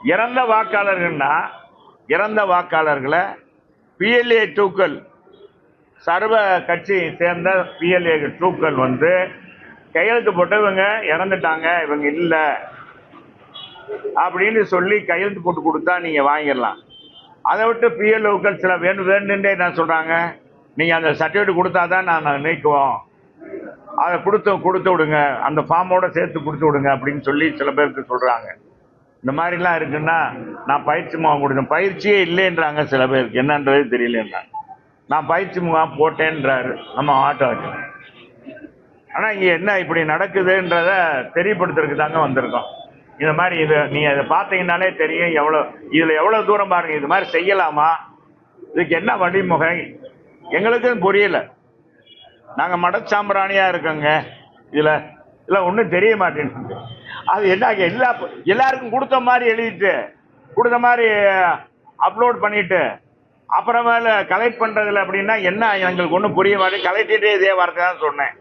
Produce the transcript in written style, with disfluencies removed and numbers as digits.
இறந்த வாக்காளர்கள்னா இறந்த வாக்காளர்களை பிஎல்ஏ டூக்கள் சர்வ கட்சி சேர்ந்த பிஎல்ஏ டூக்கள் வந்து கையெழுத்து போட்டு இவங்க இறந்துட்டாங்க, இவங்க இல்லை அப்படின்னு சொல்லி கையெழுத்து போட்டு கொடுத்தா நீங்க வாங்கிடலாம். அதை விட்டு பிஎல்ஓக்கள் சில வேண்டுன்றே என்ன சொல்றாங்க, நீங்க அந்த சர்டிஃபிகேட் கொடுத்தாதான் நாங்கள் நீக்குவோம், அதை கொடுத்து விடுங்க, அந்த ஃபார்மோட சேர்த்து கொடுத்து விடுங்க அப்படின்னு சொல்லி சில பேருக்கு சொல்றாங்க. இந்த மாதிரிலாம் இருக்குன்னா நான் பயிற்சி முகாம் கொடுத்தேன், பயிற்சியே இல்லைன்றாங்க சில பேருக்கு, என்னன்றது தெரியலன்றாங்க. நான் பயிற்சி முகாம் போட்டேன்றாரு நம்ம ஆட்டோ வச்சு. ஆனால் இங்கே என்ன இப்படி நடக்குதுன்றத தெரியப்படுத்துறதுக்கு தாங்க வந்திருக்கோம். இந்த மாதிரி இது நீங்கள் இதை பார்த்தீங்கன்னாலே தெரியும் இதில் எவ்வளோ தூரம் பாருங்க. இது மாதிரி செய்யலாமா, இதுக்கு என்ன வழிமுறை எங்களுக்கும் புரியல. நாங்கள் மடச்சாம்பிராணியாக இருக்கோங்க, இதில் ஒன்றும் தெரிய மாட்டேங்குது. அது என்ன எல்லாருக்கும் கொடுத்த மாதிரி எழுதிட்டு கொடுத்த மாதிரி அப்லோட் பண்ணிட்டு அப்புறமேல கலெக்ட் பண்ணுறதில்ல அப்படின்னா என்ன, எங்களுக்கு ஒன்றும் புரிய மாட்டேங்குது. கலெக்டரே இதே வார்த்தை தான் சொன்னேன்.